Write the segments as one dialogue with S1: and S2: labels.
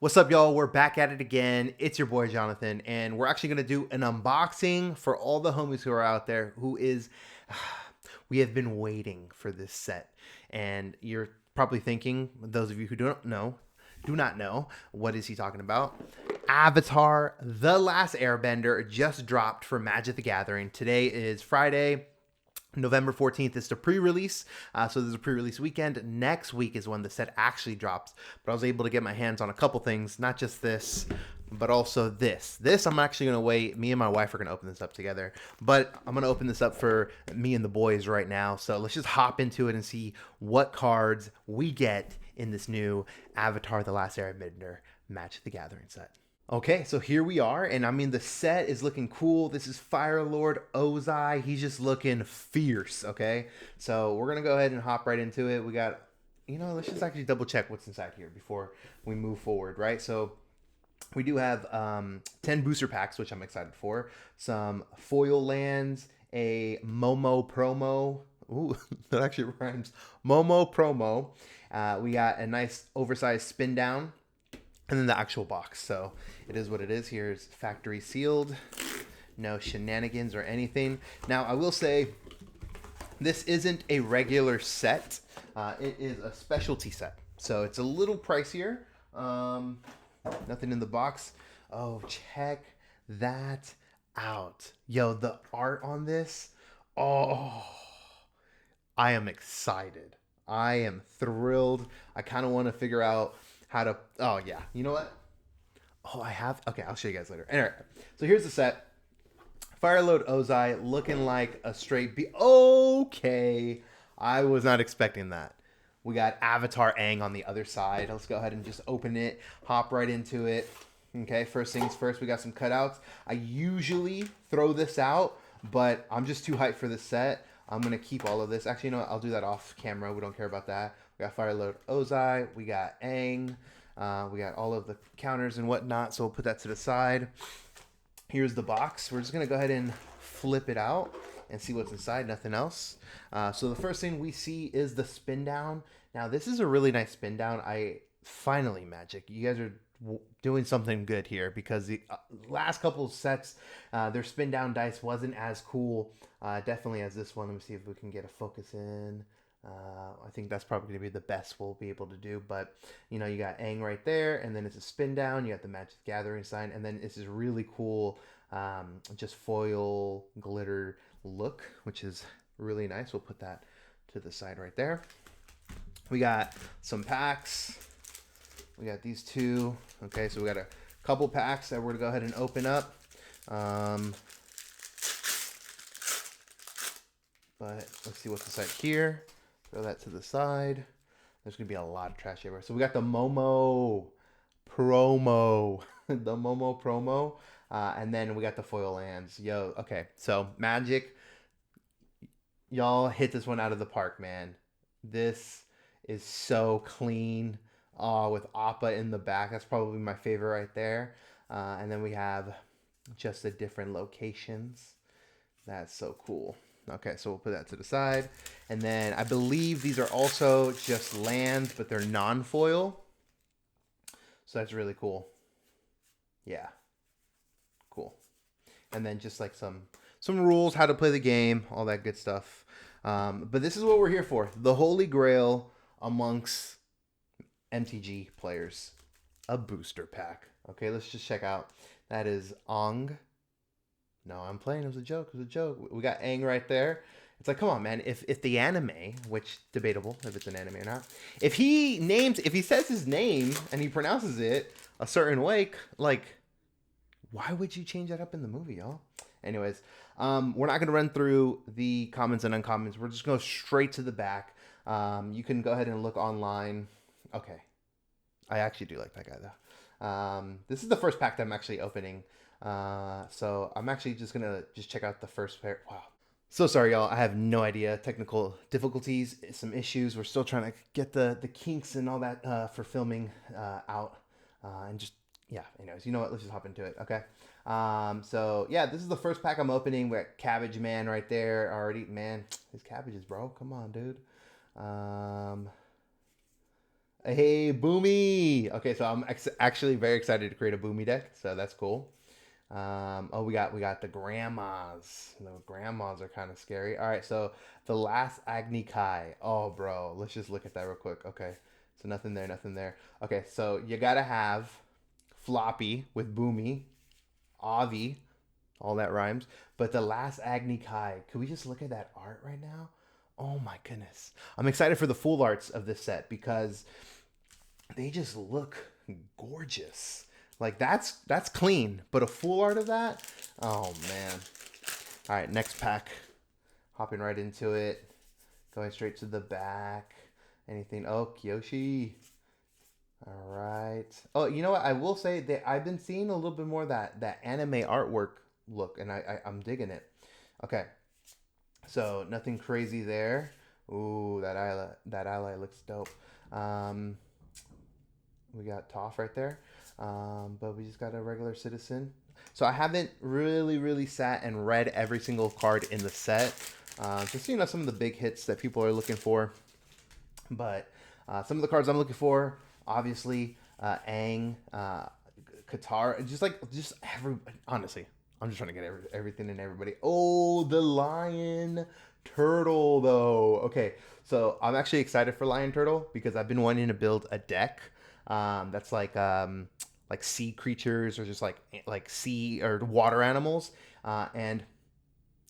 S1: What's up, y'all? We're back at it again. It's your boy Jonathan, and we're actually going to do an unboxing for all the homies who are out there we have been waiting for this set. And you're probably thinking, those of you who do not know, what is he talking about? Avatar: The Last Airbender just dropped for Magic the Gathering. Today is Friday, November 14th is the pre-release, so there's a pre-release weekend. Next week is when the set actually drops, but I was able to get my hands on a couple things, not just this, but also this. I'm actually going to wait. Me and my wife are going to open this up together, but I'm going to open this up for me and the boys right now, so let's just hop into it and see what cards we get in this new Avatar: The Last Airbender Magic the Gathering set. Okay, so here we are, and I mean, the set is looking cool. This is Fire Lord Ozai. He's just looking fierce, okay? So we're going to go ahead and hop right into it. We got, let's just actually double check what's inside here before we move forward, right? So we do have 10 booster packs, which I'm excited for. Some foil lands, a Momo promo. Ooh, that actually rhymes. Momo promo. We got a nice oversized spin down. And then the actual box. So it is what it is. Here's factory sealed. No shenanigans or anything. Now, I will say this isn't a regular set. It is a specialty set. So it's a little pricier. Nothing in the box. Oh, check that out. Yo, the art on this. Oh, I am excited. I am thrilled. I kind of want to figure out how to, oh yeah, you know what? Oh, okay, I'll show you guys later. Anyway, so here's the set. Fire Lord Ozai looking like a straight B. Okay, I was not expecting that. We got Avatar Aang on the other side. Let's go ahead and just open it, hop right into it. Okay, first things first, we got some cutouts. I usually throw this out, but I'm just too hyped for this set. I'm going to keep all of this. Actually, you know what? I'll do that off camera. We don't care about that. We got Fire Lord Ozai. We got Aang. We got all of the counters and whatnot. So we'll put that to the side. Here's the box. We're just going to go ahead and flip it out and see what's inside. Nothing else. So the first thing we see is the spin down. Now, this is a really nice spin down. Finally, Magic, you guys are doing something good here, because the last couple of sets, their spin down dice wasn't as cool definitely as this one. Let me see if we can get a focus in. I think that's probably going to be the best we'll be able to do, but you got Aang right there, and then it's a spin down. You got the Magic the Gathering sign, and then this is really cool just foil glitter look, which is really nice. We'll put that to the side right there. We got some packs. We got these two. Okay, so we got a couple packs that we're going to go ahead and open up. But let's see what's inside here. Throw that to the side. There's going to be a lot of trash everywhere. So we got the Momo promo. The Momo promo. And then we got the foil lands. Yo, okay. So Magic, y'all hit this one out of the park, man. This is so clean. With Appa in the back. That's probably my favorite right there. And then we have just the different locations. That's so cool. Okay, so we'll put that to the side. And then I believe these are also just lands, but they're non-foil. So that's really cool. Yeah. Cool. And then just like some rules, how to play the game, all that good stuff. But this is what we're here for. The Holy Grail amongst MTG players, a booster pack. Okay, let's just check out. That is Ong. No, I'm playing. It was a joke. It was a joke. We got Aang right there. It's like, come on, man. If the anime, which debatable if it's an anime or not, if he says his name and he pronounces it a certain way, like, why would you change that up in the movie, y'all? Anyways, we're not gonna run through the commons and uncommons. We're just going straight to the back. You can go ahead and look online. Okay. I actually do like that guy, though. This is the first pack that I'm actually opening. So I'm actually just going to check out the first pair. Wow. So sorry, y'all. I have no idea. Technical difficulties, some issues. We're still trying to get the kinks and all that for filming out. And just, yeah, anyways, you know what? Let's just hop into it, okay? So, yeah, this is the first pack I'm opening. We got Cabbage Man right there already. Man, his cabbages, bro. Come on, dude. Hey, Boomy. Okay, so I'm actually very excited to create a Boomy deck, so that's cool. Oh, we got the grandmas. The grandmas are kind of scary. All right, so the last Agni Kai. Oh, bro, let's just look at that real quick. Okay, so nothing there, nothing there. Okay, so you gotta have Floppy with Boomy, Avi, all that rhymes. But the last Agni Kai. Could we just look at that art right now? Oh my goodness, I'm excited for the full arts of this set because they just look gorgeous. Like that's clean, but a full art of that, oh man. All right, next pack. Hopping right into it. Going straight to the back. Anything? Oh, Kyoshi. All right. Oh, you know what? I will say that I've been seeing a little bit more of that anime artwork look, and I'm digging it. Okay, so nothing crazy there. Ooh, that ally looks dope. Um, we got Toph right there. But we just got a regular citizen. So I haven't really sat and read every single card in the set. Just some of the big hits that people are looking for. But some of the cards I'm looking for, obviously, Aang, Qatar, just every. Honestly, I'm just trying to get everything and everybody. Oh, the lion turtle though. Okay, so I'm actually excited for lion turtle because I've been wanting to build a deck that's like sea creatures or just like sea or water animals, and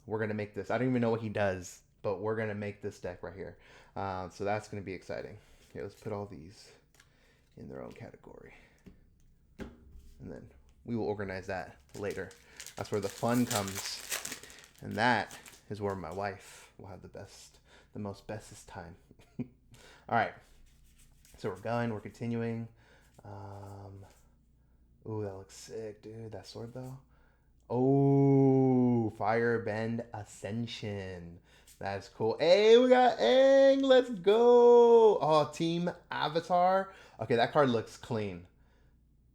S1: we're gonna make this. I don't even know what he does, but we're gonna make this deck right here. So that's gonna be exciting. Okay, let's put all these in their own category, and then we will organize that later. That's where the fun comes, and that is where my wife will have the most bestest time. All right, so we're continuing. Ooh, that looks sick, dude. That sword though. Oh, Firebend Ascension. That's cool. Hey, we got Aang. Let's go. Oh, Team Avatar. Okay, that card looks clean.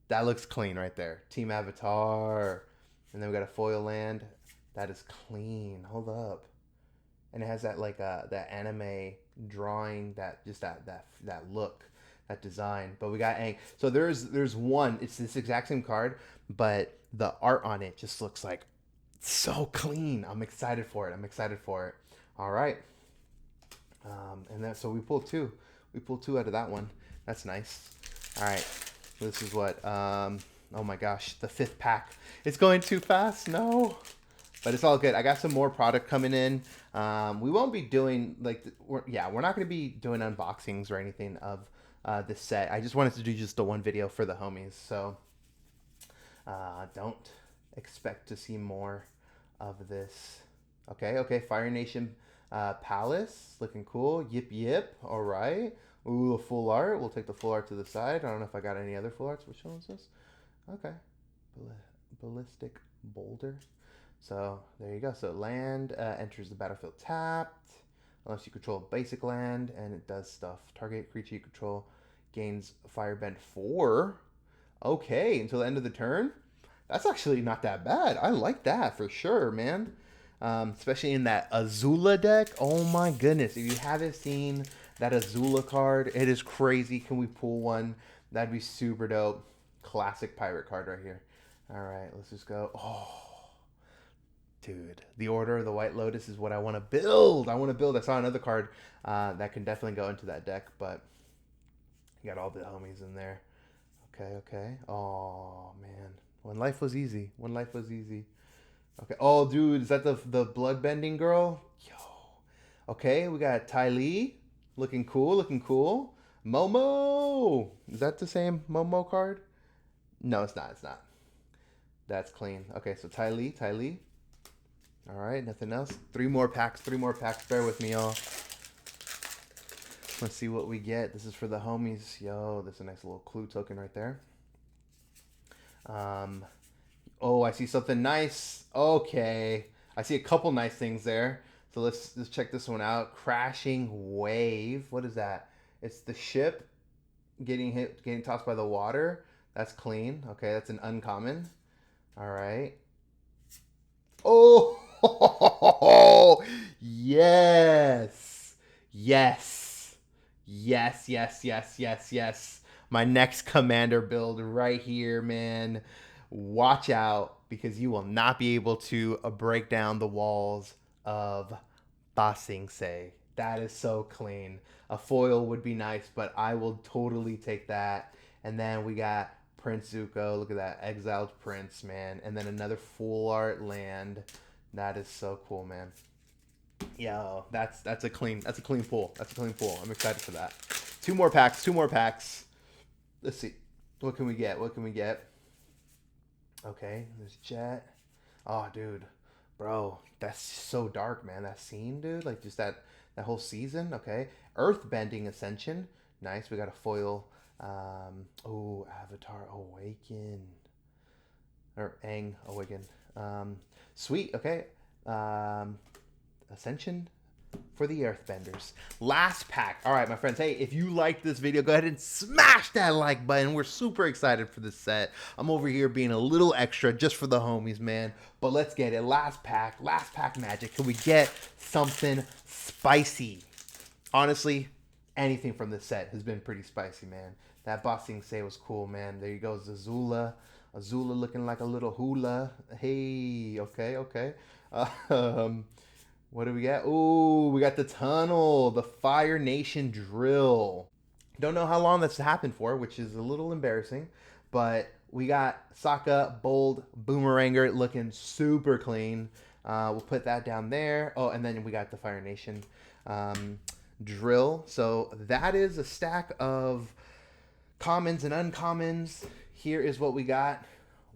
S1: That looks clean right there. Team Avatar. And then we got a foil land. That is clean. Hold up. And it has that that anime drawing, that look, that design. But we got Aang. So there's one. It's this exact same card, but the art on it just looks like so clean. I'm excited for it. I'm excited for it. All right. And then so we pulled two. We pulled two out of that one. That's nice. All right. This is what. Oh my gosh, the fifth pack. It's going too fast. No. But it's all good. I got some more product coming in. We won't be doing we're not going to be doing unboxings or anything of this set. I just wanted to do just the one video for the homies. So don't expect to see more of this. Okay. Fire Nation Palace. Looking cool. Yip. All right. Ooh, the full art. We'll take the full art to the side. I don't know if I got any other full arts. Which one is this? Okay. Ballistic Boulder. So there you go. So land enters the battlefield tapped, unless you control basic land, and it does stuff. Target creature you control gains Firebend 4. Okay, until the end of the turn. That's actually not that bad. I like that for sure, man. Especially in that Azula deck. Oh my goodness. If you haven't seen that Azula card, it is crazy. Can we pull one? That'd be super dope. Classic pirate card right here. All right, let's just go. Oh. Dude, the Order of the White Lotus is what I want to build. I saw another card that can definitely go into that deck, but you got all the homies in there. Okay. Oh, man. When life was easy. Okay. Oh, dude, is that the bloodbending girl? Yo. Okay, we got Ty Lee. Looking cool. Momo. Is that the same Momo card? No, it's not. That's clean. Okay, so Ty Lee. All right, nothing else. Three more packs. Bear with me, y'all. Let's see what we get. This is for the homies. Yo, there's a nice little clue token right there. Oh, I see something nice. Okay. I see a couple nice things there. So let's check this one out. Crashing Wave. What is that? It's the ship getting tossed by the water. That's clean. Okay, that's an uncommon. All right. Oh, yes. Yes, yes, yes, yes, yes. My next commander build right here, man. Watch out because you will not be able to break down the walls of Ba Sing Se. That is so clean. A foil would be nice, but I will totally take that. And then we got Prince Zuko. Look at that. Exiled Prince, man. And then another full art land. That is so cool, man. Yo, that's a clean pull. That's a clean pull. I'm excited for that. Two more packs. Two more packs. Let's see. What can we get? What can we get? Okay, there's Jet. Oh, dude, bro, that's so dark, man. That scene, dude. Like just that whole season. Okay, Earthbending Ascension. Nice. We got a foil. Oh, Avatar Awaken or Aang Awaken. Sweet. Okay. Um, Ascension for the Earthbenders. Last pack. All right, my friends. Hey, if you liked this video, go ahead and smash that like button. We're super excited for this set. I'm over here being a little extra just for the homies, man. But let's get it. Last pack magic. Can we get something spicy? Honestly, anything from this set has been pretty spicy, man. That Ba Sing Se was cool, man. There you go, Azula. Azula looking like a little hula. Hey, okay, okay. Um, what do we got? Ooh, we got the tunnel, the Fire Nation drill. Don't know how long that's happened for, which is a little embarrassing, but we got Sokka, bold, boomeranger looking super clean. We'll put that down there. Oh, and then we got the Fire Nation drill. So that is a stack of commons and uncommons. Here is what we got.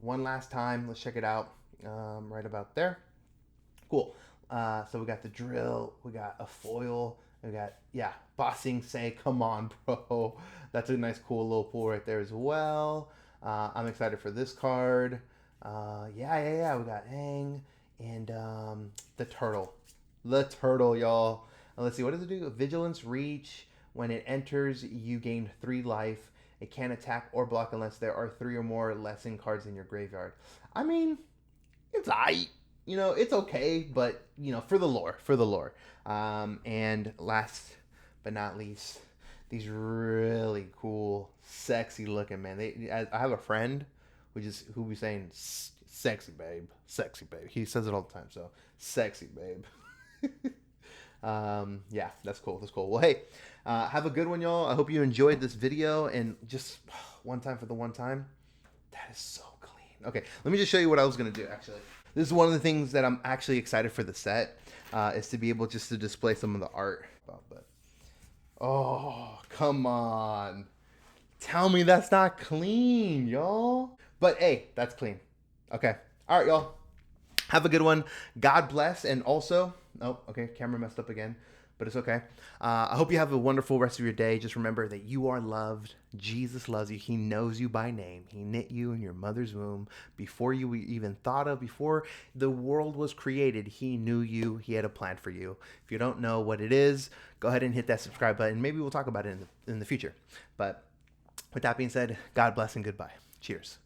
S1: One last time. Let's check it out. Right about there. Cool. So we got the drill, we got a foil, we got, yeah, Ba Sing Se, come on, bro. That's a nice, cool little pull right there as well. I'm excited for this card. Yeah. We got Aang and the turtle. The turtle, y'all. Let's see, what does it do? Vigilance Reach. When it enters, you gain 3 life. It can't attack or block unless there are 3 or more lesson cards in your graveyard. I mean, it's aight. You know, it's okay, but you know, for the lore. And last but not least, these really cool, sexy looking, man. I have a friend who be saying sexy babe, sexy babe. He says it all the time. So sexy babe. Yeah, that's cool. That's cool. Well, hey, have a good one, y'all. I hope you enjoyed this video, and just one time for the one time. That is so clean. Okay, let me just show you what I was gonna do. Actually, this is one of the things that I'm actually excited for the set, is to be able just to display some of the art. But oh, come on, tell me that's not clean, y'all. But hey, that's clean. Okay, all right, y'all. Have a good one. God bless. And also, oh, okay, camera messed up again, but it's okay. I hope you have a wonderful rest of your day. Just remember that you are loved. Jesus loves you. He knows you by name. He knit you in your mother's womb before you even thought of, before the world was created. He knew you. He had a plan for you. If you don't know what it is, go ahead and hit that subscribe button. Maybe we'll talk about it in the future. But with that being said, God bless and goodbye. Cheers.